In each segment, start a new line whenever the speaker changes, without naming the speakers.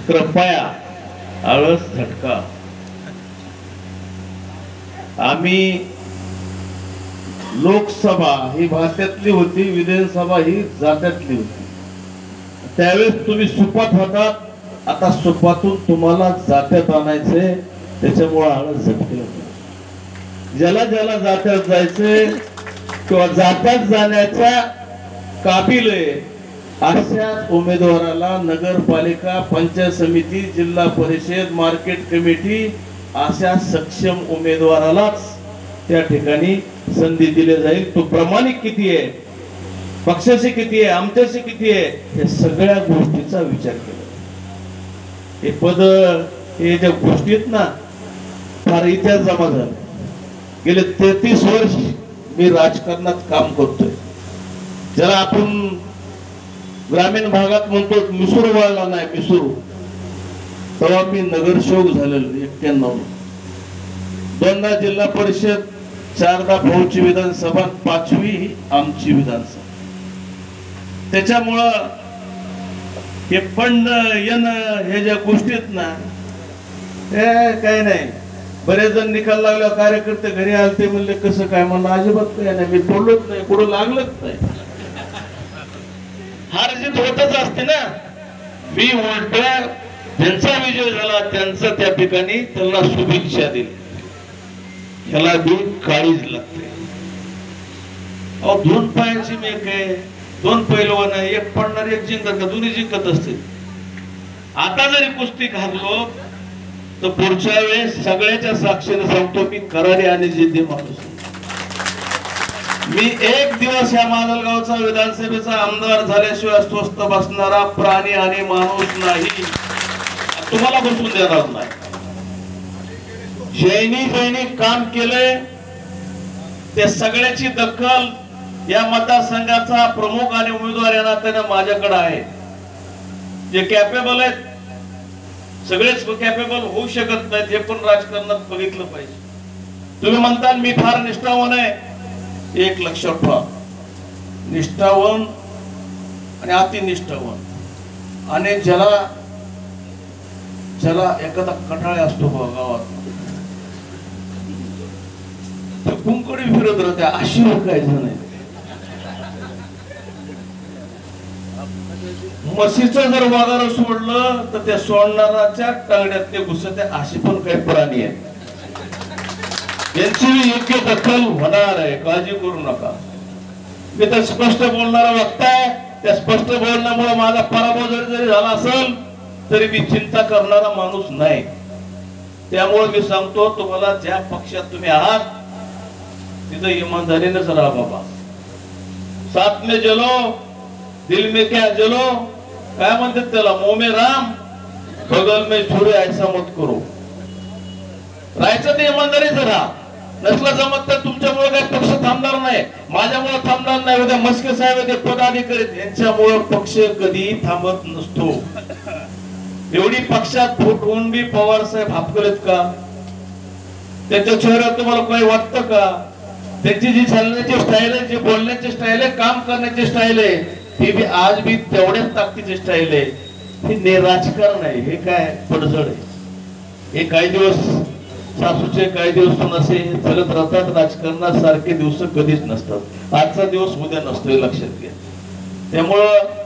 कृपया आळस झटका. आम्ही लोकसभा ही भात्यातली होती, विधानसभा ही जात्यातली होती. त्यावेळेस तुम्ही सुपात होतात, आता सुपातून तुम्हाला जात्यात आणायचे. त्याच्यामुळे आळस झटके. ज्याला ज्याला जात्यात जायचे किंवा जात्यात जाण्याच्या काबिल अशाच उमेदवाराला नगरपालिका, पंचायत समिती, जिल्हा परिषद, मार्केट कमिटी अशा सक्षम उमेदवारालाच त्या ठिकाणी संधी दिली जाईल. तो प्रामाणिक किती आहे, पक्षाचे किती आहे, आमच्याचे किती आहे, या सगळ्या गोष्टीचा विचार केला. हे पद, हे ज्या गोष्टी आहेत ना, फार इतिहास जमा झाला. गेले 33 वर्ष मी राजकारणात काम करतोय. ज्याला आपण ग्रामीण भागात म्हणतो मिसूर वळला नाही, मिसूर. तेव्हा मी नगरसेवक झालेलो 91. 2दा जिल्हा परिषद, 4दा भाऊची विधानसभा, 5वी आमची विधानसभा. त्याच्यामुळं हे पण येणं, हे ज्या गोष्टी आहेत ना, हे काय नाही. बरेच जण निकाल लागल्यावर कार्यकर्ते घरी आले, ते म्हणले कसं काय, म्हणलं अजिबात काय नाही, मी बोललोच नाही, पुढे लागलंच नाही. हार जीत होतच असते ना. मी उलट ज्यांचा विजय झाला त्यांचा त्या ठिकाणी त्यांना शुभेच्छा दिली. ह्याला बी काळीज लागते. अहो, 2 पायाची मेक आहे, 2 पैलवान आहे, एक पडणार एक जिंकत का, दोन्ही जिंकत असते. आता जरी कुस्ती घाललो तर पुढच्या वेळेस सगळ्याच्या साक्षीने सांगतो, मी करारी आणि जिद्दी माणूस. मी एक दिवस या माजलगावचा विधानसभेचा आमदार झाल्याशिवाय स्वस्थ बसणारा प्राणी आणि माणूस नाही. तुम्हाला बसून देणार नाही. ज्यांनी काम केलंय त्या सगळ्याची दखल या मतदारसंघाचा प्रमुख आणि उमेदवार या नात्याने माझ्याकडे आहे. जे कॅपेबल आहेत, सगळेच कॅपेबल होऊ शकत नाहीत, हे पण राजकारणात बघितलं पाहिजे. तुम्ही म्हणता मी फार निष्ठावान आहे. एक लक्षात ठेवा, निष्ठावान आणि अतिनिष्ठावान, आणि ज्याला एखादा कटाळे असतो गावात, कुंकडी फिरत राहते, अशी काय जण आहे. म्हशीचं जर वागार सोडलं तर त्या सोडणाराच्या टांगड्यात ते घुसते, अशी पण काही प्राणी आहे. यांची योग्य दखल होणार आहे, काळजी करू नका. मी तर स्पष्ट बोलणारा वक्ता आहे. त्या स्पष्ट बोलण्यामुळे माझा पराभव जरी झाला असेल तरी मी चिंता करणारा माणूस नाही. त्यामुळे मी सांगतो, तुम्हाला ज्या पक्षात तुम्ही आहात तिथं इमानदारीनेच राहा बाबा. साथ में जलो, दिल में क्या जलो, काय म्हणतात त्याला, मुंह में राम बगल में छुरे, ऐसा मत करो. राहायचं ते इमानदारीच राहा. नसलं जमत तर तुमच्यामुळे काही पक्ष थांबणार नाही, माझ्यामुळे थांबणार नाही. उद्या मस्के साहेब ते पदाधिकारी, यांच्यामुळे पक्ष कधी थांबत नसतो. एवढी पक्षात फूट होऊन बी पवार साहेब हापकलेत का? त्यांच्या चेहऱ्यावर तुम्हाला काही वाटतं का? त्यांची जी चालण्याची स्टाईल आहे, जी बोलण्याची स्टाईल आहे, काम करण्याची स्टाईल आहे, ही बी आज बी तेवढ्याच ताकदीची स्टाईल आहे. हे राजकारण आहे, हे काय पडझड आहे. हे काही दिवस सासूचे, काही दिवस नसे चालत राहतात. राजकारणात सारखे दिवस कधीच नसतात. आजचा दिवस उद्या नसतोय, लक्षात घ्या. त्यामुळं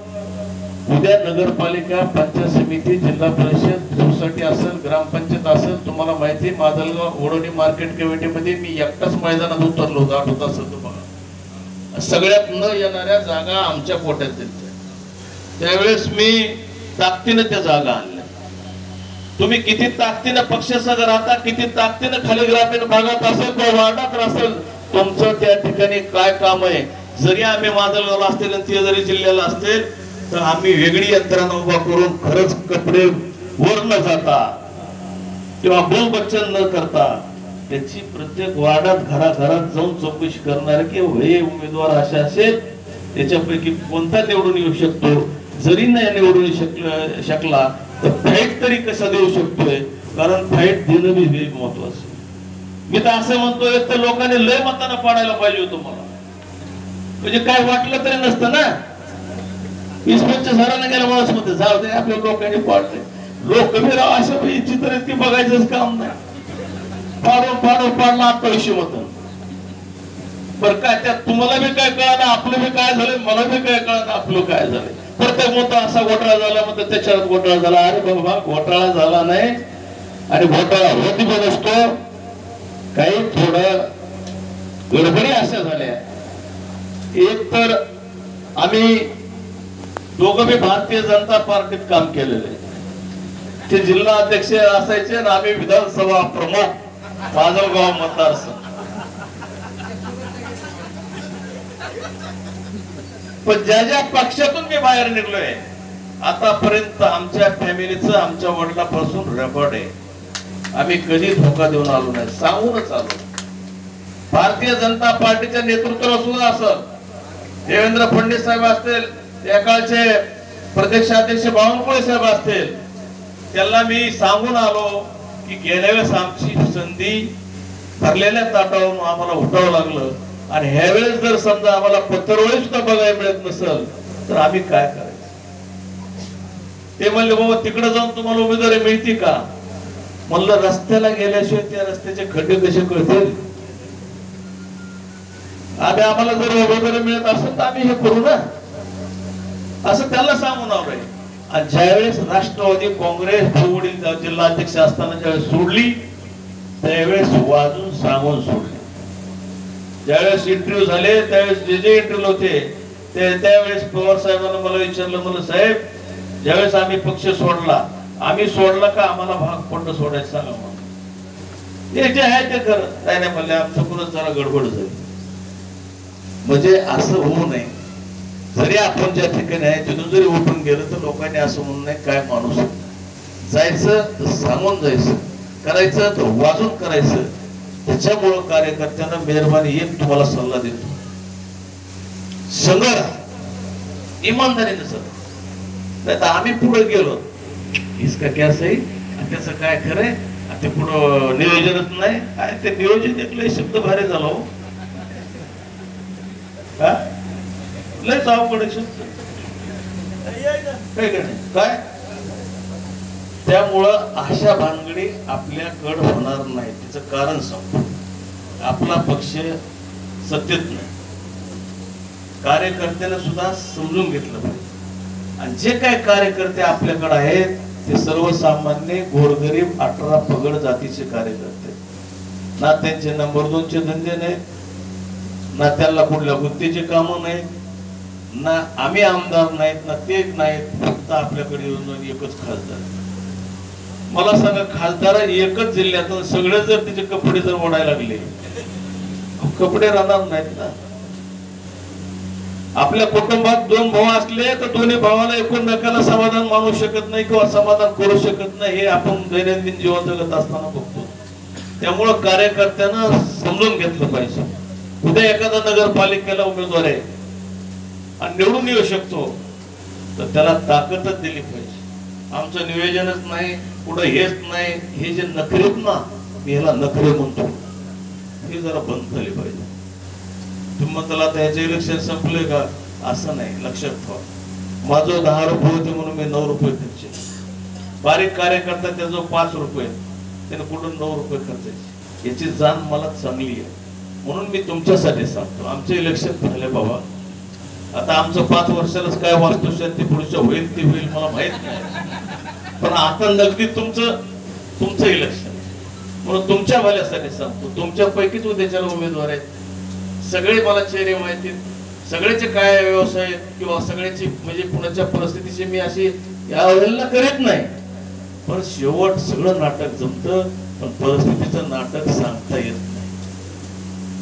उद्या नगरपालिका, पंचायत समिती, जिल्हा परिषद, सोसायटी असेल, ग्रामपंचायत असेल, तुम्हाला माहिती माजलगाव वडोणी मार्केट कमिटीमध्ये मी एकटाच मैदानात उतरलो होतो, आठवत असेल तुम्हाला. सगळ्यात न येणाऱ्या जागा आमच्या पोट्यात दिल्या. त्यावेळेस मी ताकदीने त्या जागा आणल्या. तुम्ही किती ताकदीने पक्षासह राहता, किती ताकदीने खाली ग्रामीण भागात असेल किंवा वार्डात असेल, तुमचं त्या ठिकाणी काय काम आहे. जरी आम्ही माजलगावला असतील आणि ते जरी जिल्ह्याला असतील तर आम्ही वेगळी यंत्रणा उभा करून खरंच कपडे वर न जाता किंवा बोलबच्चन न करता त्याची प्रत्येक वार्डात घराघरात जाऊन चौकशी करणार की हे उमेदवार असे असेल, त्याच्यापैकी कोणता निवडून येऊ शकतो. जरी नाही निवडून शकला तर फाईट तरी कसा देऊ शकतोय, कारण फाईट देणं बी महत्वाचं. मी तर असं म्हणतोय तर लोकांनी लय मताना पाडायला पाहिजे होतं मला, म्हणजे काय वाटलं तरी नसतं ना. इस्पेक्टर सरांना गेला माणूस मध्ये जाऊ दे, आपल्या लोकांनी पाडले. लोकवीराव अशा चित्र ती बघायचंच काम नाही. पाडला आता विषय होत बरं काय त्यात तुम्हाला बी काय कळलं आपलं बी काय झालं मला बी काय कळलं आपलं काय झालं. प्रत्येक मोठा असा घोटाळा झाला म्हणतात त्याच्यावर घोटाळा झाला. अरे बाबा घोटाळा झाला नाही आणि घोटाळा होती पण असतो काही थोडं गडबडी अशा झाल्या. एक तर आम्ही दोघं बी भारतीय जनता पार्टीत काम केलेलं आहे. ते जिल्हा अध्यक्ष असायचे आणि आम्ही विधानसभा प्रमुख माजलगाव मतदारसंघ. पण ज्या ज्या पक्षातून मी बाहेर निघलोय आतापर्यंत आमच्या फॅमिलीचं आमच्या वडिलांपासून रेकॉर्ड आहे. आम्ही कधी धोका देऊन आलो नाही, सांगूनच आलो. भारतीय जनता पार्टीच्या नेतृत्वाला सुद्धा असं देवेंद्र फडणवीस साहेब असतील, त्या काळचे प्रदेशाध्यक्ष बावनकुळे साहेब असतील, त्यांना मी सांगून आलो की गेल्या वेळेस आमची संधी भरलेल्या ताटावरून आम्हाला उठावं लागलं आणि ह्या वेळेस जर समजा आम्हाला पत्रवळी सुद्धा बघायला मिळत नसेल तर आम्ही काय करायचं. ते म्हणले बाबा तिकडे जाऊन तुम्हाला उमेदवारी मिळते का. म्हणलं रस्त्याला गेल्याशिवाय त्या रस्त्याचे खड्डे कसे कळतील. आम्हाला जर उमेदवारी मिळत असेल तर आम्ही हे करू ना असं त्यांना सांगून आलोय. आणि ज्यावेळेस राष्ट्रवादी काँग्रेस वडील जिल्हाध्यक्ष असताना ज्यावेळेस सोडली त्यावेळेस वाजून सांगून सोडले. ज्यावेळेस इंटरव्ह्यू झाले त्यावेळेस जे इंटरव्ह्यू होते त्यावेळेस पवार साहेबांना मला विचारलं, म्हणलं साहेब ज्यावेळेस आम्ही पक्ष सोडला आम्ही सोडला का आम्हाला भाग पडलं सोडायचं सांगा म्हणून. जे आहे ते खरं काय नाही म्हणले आमचं कुणच जरा गडबड झाली. म्हणजे असं होऊ नये. जरी आपण ज्या ठिकाणी आहे तिथून जरी उठून गेलं तर लोकांनी असं म्हणून नाही काय माणूस जायचं तर सांगून जायचं, करायचं तर वाजून करायचं. त्याच्यामुळं कार्यकर्त्यांना मेहरबानी एक तुम्हाला सल्ला देतो, संघर्ष इमानदारीने सर नाही तर आम्ही पुढे गेलो इसका क्या सही त्याचं काय खरंय ते पुढं नियोजनच नाही. काय ते नियोजन एक शब्द भारी झाला हो, लय अवघड शब्द काय. त्यामुळं अशा भानगडी आपल्याकडे होणार नाही. त्याचं कारण सांगतो, आपला पक्ष सत्तेत नाही. कार्यकर्त्याला सुद्धा समजून घेतलं पाहिजे. आणि जे काय कार्यकर्ते आपल्याकडे आहेत ते सर्वसामान्य गोरगरीब 18 पगड जातीचे कार्यकर्ते. ना त्यांचे नंबर 2चे धंदे नाहीत, ना त्यांना कुठल्या गुत्तीचे कामं नाहीत, ना आम्ही आमदार नाहीत ना ते नाहीत. फक्त आपल्याकडे येऊन एकच खासदार. मला सांगा खासदार एकच जिल्ह्यातून सगळे जर तिचे कपडे जर ओढायला लागले कपडे राहणार नाहीत ना. आपल्या कुटुंबात 2 भाऊ असले तर दोन्ही भावाला एकूण समाधान मानू शकत नाही किंवा समाधान करू शकत नाही. हे आपण दैनंदिन जीवन जगत असताना बघतो. त्यामुळं कार्यकर्त्यांना समजून घेतलं पाहिजे. उद्या एखादा नगरपालिकेला उमेदवार आहे आणि निवडून येऊ शकतो तर त्याला ताकदच दिली पाहिजे. आमचं नियोजनच नाही पुढे हेच नाही, हे जे नखरेत ना मी ह्याला नखरे म्हणतो हे जरा बंद झाले पाहिजे. तुम्ही म्हणताला त्याचे इलेक्शन संपले का असं नाही. लक्षात ठेवा, माझं 10 रुपये होते म्हणून मी 9 रुपये खर्चे. बारीक कार्यकर्ता त्याचं 5 रुपये त्याने कुठून 9 रुपये खर्चायचे याची जाण मला चांगली आहे. म्हणून मी तुमच्यासाठी सांगतो आमचे इलेक्शन झाले बाबा. आता आमचं 5 वर्षालाच काय वास्तुशांती पुढच्या होईल ते होईल मला माहित नाही, पण आता नगदी तुमचं इलेक्शन म्हणून तुमच्या भल्यासाठी सांगतो. तुमच्यापैकीच उद्याच्याला उमेदवार आहेत. सगळे मला चेहरे माहिती, सगळ्याचे काय व्यवसाय किंवा सगळ्याची म्हणजे पुण्याच्या परिस्थितीची मी अशी यावेळेला करीत नाही. पण शेवट सगळं नाटक जमतं पण परिस्थितीचं नाटक सांगता येत नाही.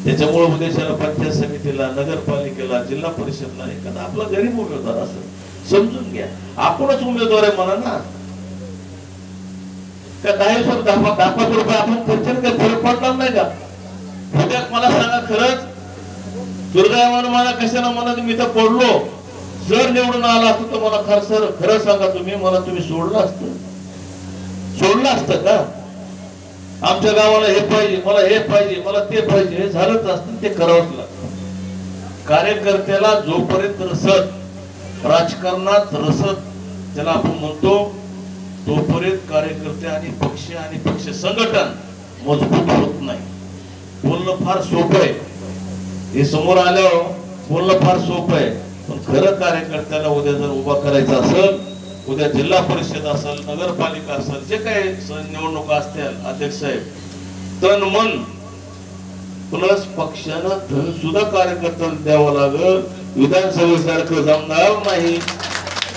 त्याच्यामुळे उद्याच्याला पंचायत समितीला, नगरपालिकेला, जिल्हा परिषदला एखादा आपला गरीब उमेदवार असेल समजून घ्या. आपणच उमेदवार आहे म्हणा ना. का 10-5 रुपये आपण खर्च काय फरक पडणार नाही का. उद्या मला सांगा खरंच दुर्दैवानं मला कशाला म्हणा मी तर पडलो जर निवडून आला असतो तर मला खरं सांगा मला तुम्ही सोडलं असतं का. आमच्या गावाला हे पाहिजे, मला हे पाहिजे, मला ते पाहिजे, हे झालंच असतं. ते करावंच लागतं. कार्यकर्त्याला जोपर्यंत रसद राजकारणात रसद ज्याला आपण म्हणतो तोपर्यंत कार्यकर्ते आणि पक्ष संघटन मजबूत होत नाही. बोलणं फार सोपं आहे, हे समोर आल्यावर बोलणं फार सोपं आहे, पण खरं कार्यकर्त्याला उद्या जर उभा करायचं असेल, उद्या जिल्हा परिषद असेल, नगरपालिका असेल, जे काही निवडणुका असतील, अध्यक्ष साहेब, तन मन प्लस पक्षानं धन सुद्धा कार्यकर्त्यांना द्यावं लागल. विधानसभेसारखं जमणार नाही,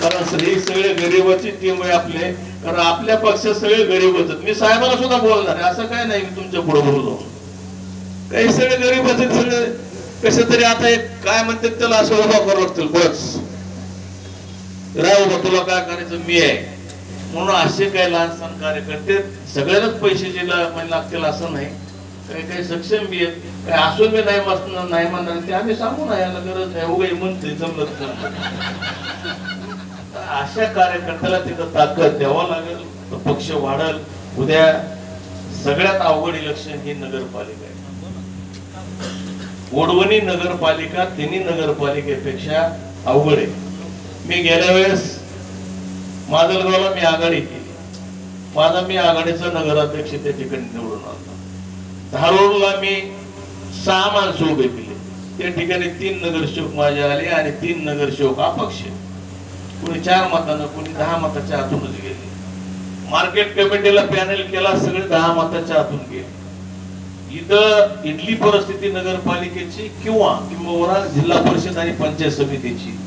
कारण ही सगळे गरीबाची टीम आहे आपले, कारण आपल्या पक्षात सगळे गरीबच आहेत. मी साहेबांना सुद्धा बोलणार आहे, असं काय नाही मी तुमच्या पुढे बोललो, काही सगळे गरीबाचे सगळे कसे तरी आता एक काय म्हणतात त्याला असं उभा करावं लागतील, बस राह उभा, तुला काय करायचं मी आहे म्हणून. असे काही लहान सहान कार्यकर्ते सगळ्यांनाच पैसे लागतील असं नाही, काही काही सक्षम बी आहेत, काही असून बी नाही म्हणणार ते आम्ही सांगू ना, याला गरज नाही, उगाही म्हणते जमलं. अशा कार्यकर्त्याला तिथं ताकद द्यावं लागेल, तर पक्ष वाढल. उद्या सगळ्यात अवघड इलेक्शन ही नगरपालिका आहे. वडवणी नगरपालिका तिन्ही नगरपालिकेपेक्षा अवघड आहे. मी गेल्या वेळेस माजलगावला मी आघाडी केली, मी आघाडीचा नगराध्यक्ष त्या ठिकाणी निवडून आलो. धारोडला मी 6 माणसं उभे केले, त्या ठिकाणी 3 नगरसेवक माझे आले आणि 3 नगरसेवक अपक्ष, कोणी 4 मतानं, कोणी 10 मताच्या आतूनच गेले. मार्केट कमिटीला पॅनल केला, सगळे 10 मताच्या आतून गेले. इथं इथली परिस्थिती नगरपालिकेची किंवा जिल्हा परिषद आणि पंचायत समितीची,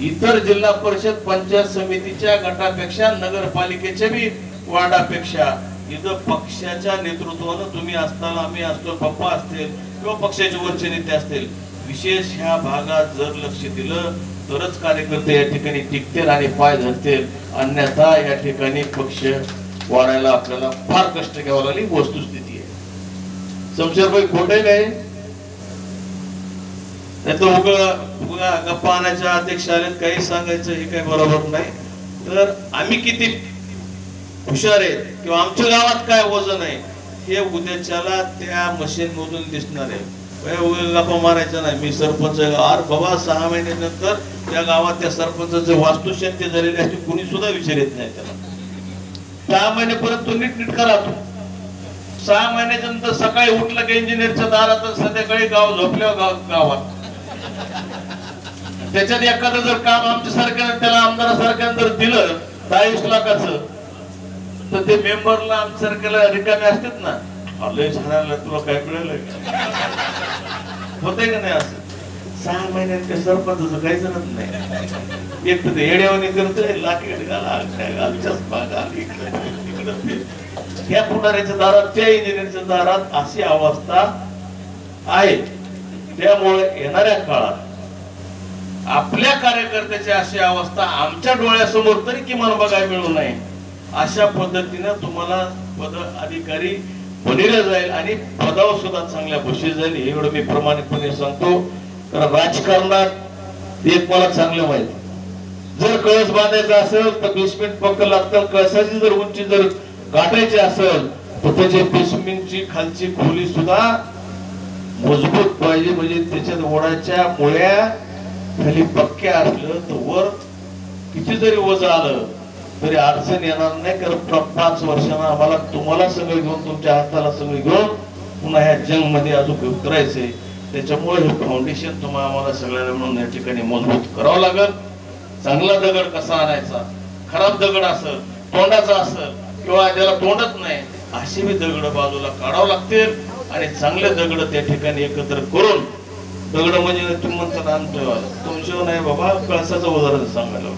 इतर जिल्हा परिषद पंचायत समितीच्या गटापेक्षा नगरपालिकेच्या बी वार्डापेक्षा इथं पक्षाच्या नेतृत्वानं तुम्ही असताना, आम्ही असतो, पप्पा असतील किंवा पक्षाचे वरचे नेते असतील, विशेष ह्या भागात जर लक्ष दिलं तरच कार्यकर्ते या ठिकाणी टिकतील आणि पाय धरतील, अन्यथा या ठिकाणी पक्ष वाढायला आपल्याला फार कष्ट घ्यावं लागली. वस्तुस्थिती आहे. शमशेरभाई खोटे काय नाही तर उगा गप्पा आणायच्या अध्यक्ष आले, काही सांगायचं हे काही बरोबर नाही. तर आम्ही किती हुशार आहेत किंवा आमच्या गावात काय वजन आहे हे उद्याच्याला त्या मशीन मधून दिसणार आहे. गप्पा मारायचा नाही. मी सरपंच आर बाबा 6 महिन्यानंतर त्या गावात त्या सरपंचाचे वास्तुशांती झालेली असते, कुणी सुद्धा विचारत नाही त्याला. 6 महिन्यापर्यंत तो नीटनेटका राहतो. 6 महिन्याच्या नंतर सकाळी उठलं की इंजिनियरच्या दारात, संध्याकाळी गाव झोपल्यावर गावात. त्याच्यात एखादं जर काम आमच्या सारख्यानं त्याला आमदारासारख्यानं जर दिलं 40 लाखाचं, तर ते मेंबरला आमच्या सारख्याला रिकामे असतात ना, लय छान तुला काय मिळालं होतंय का नाही. असं 6 महिन्यात त्या सरपंचाचं काही जणत नाही. एक तर येड्यावानी करतोय, लाठी घाल, चष्मा घाल, इकडे ह्या पुढाऱ्याच्या दारात, त्या इंजिनियरच्या दारात अशी अवस्था आहे. त्यामुळे येणाऱ्या काळात आपल्या कार्यकर्त्याची अशी अवस्था आमच्या डोळ्यासमोर तरी किमान बघायला मिळू नये, अशा पद्धतीने तुम्हाला पद अधिकारी बनले जाईल आणि पदावर सुद्धा चांगल्या बशी जाईल. एवढं मी प्रामाणिकपणे सांगतो. कारण राजकारणात एक मला चांगलं माहिती, जर कळस बांधायचा असेल तर बेसमेंट पक्क लागतं. कळसाची जर उंची जर गाठायची असेल तर त्याची बेसमेंटची खालची खोली सुद्धा मजबूत पाहिजे, म्हणजे त्याच्यात ओढाच्या मुळ्या खाली पक्क्या असलं तर वर किती जरी वजन आलं तरी अडचण येणार नाही. कारण 5 वर्षांना आम्हाला तुम्हाला सगळं घेऊन, तुमच्या हाताला सगळं घेऊन पुन्हा ह्या जंग मध्ये अजून उतरायचंय. त्याच्यामुळे हे फाउंडेशन तुम्हाला आम्हाला सगळ्याला म्हणून या ठिकाणी मजबूत करावं लागेल. चांगला दगड कसा आणायचा, खराब दगड असेल, तोंडाचा असेल किंवा ज्याला तोंडच नाही, अशी बी दगड बाजूला काढावं लागतील आणि चांगले दगड त्या ठिकाणी एकत्र करून, दगड म्हणजे तुम्ही म्हणतात आणतो तुमच्या नाही बाबा, कळसाचं उदाहरण सांगायला,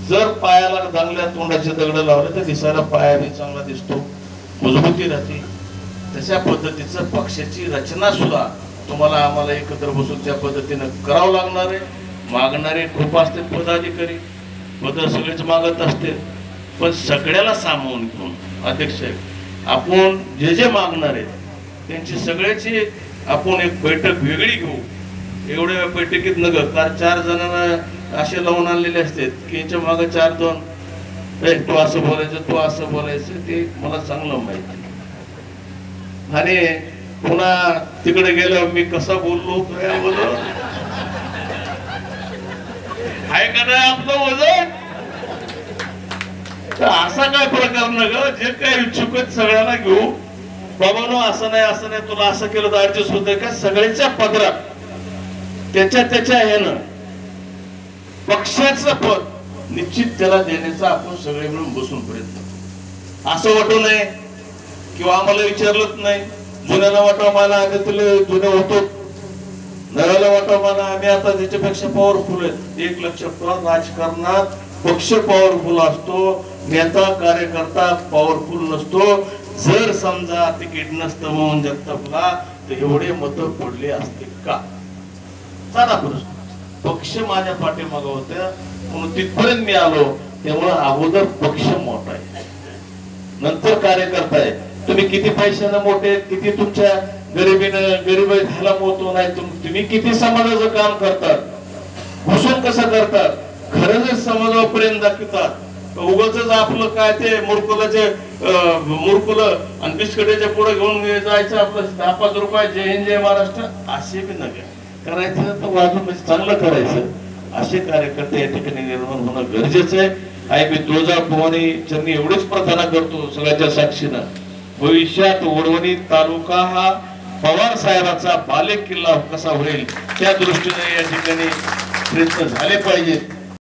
जर पायाला चांगल्या तोंडाचे दगड लावले तर दिसायला पाया बी चांगला दिसतो, मजबूती राहते. तशा पद्धतीचं पक्षाची रचना सुद्धा तुम्हाला आम्हाला एकत्र बसून त्या पद्धतीनं करावं लागणार आहे. मागणारे खूप असते पदाधिकारी, पद सगळेच मागत असते, पण सगळ्याला सामावून घेऊन अध्यक्ष आपण जे जे मागणार आहेत त्यांची सगळ्याची आपण एक बैठक वेगळी घेऊ. एवढ्या बैठकीत नगर कारण 4 जणांना असे लावून आणलेले असतात की यांच्या मागे 4-2 तू असं बोलायचं, तू असं बोलायचं, ते मला चांगलं माहिती. आणि पुन्हा तिकडे गेल्यावर मी कसा बोललो काय बोललो आहे का नाही आपलं वजन. तर असा काय प्रकार न ग, जे काय इच्छुक आहेत सगळ्यांना घेऊ बाबानो, असं नाही तुला असं केलं तर ऍडजस्ट होतंय का, सगळ्याच्या पदरात त्याच्या ह्यानं पक्षाचं पद निश्चित त्याला देण्याचा आपण सगळे मिळून बसून प्रयत्न. असं वाटू नये किंवा आम्हाला विचारलंच नाही, जुन्याला वाटावं मला आधी तुला जुने होतो, नव्याला वाटावं मला आम्ही आता त्याच्यापेक्षा पॉवरफुल आहेत. एक लक्षात ठेवा, राजकारणात पक्ष पॉवरफुल असतो, नेता कार्यकर्ता पॉवरफुल नसतो. जर समजा तिकीट नसतं मोहन जगतापला तर एवढे मत पडले असते का? साधा प्रश्न. पक्ष माझ्या पाठीमागं होत्या म्हणून तिथपर्यंत मी आलो. त्यामुळे अगोदर पक्ष मोठा आहे, नंतर कार्यकर्ता आहे. तुम्ही किती पैशाने मोठे, किती तुमच्या गरीब ह्याला मोठो नाही, तुम्ही किती समाजाचं काम करतात, घुसून कसं करतात, खरं जर समाजावर प्रेम दाखवतात, उगाच आपलं काय ते मुरकुल आणि बिस्किटाच्या पुढे घेऊन जायचं आपलं 10-5 रुपये जय हिंद जय महाराष्ट्र असे बी नका करायचं. तर वाजून म्हणजे चांगलं करायचं. असे कार्यकर्ते या ठिकाणी निर्माण होणं गरजेचं आहे. आई मी तुळजाळ भवानी चरणी एवढीच प्रार्थना करतो सगळ्याच्या साक्षीनं, भविष्यात वडवणी तालुका हा पवार साहेबांचा बालेकिल्ला कसा होईल त्या दृष्टीने या ठिकाणी प्रयत्न झाले पाहिजेत.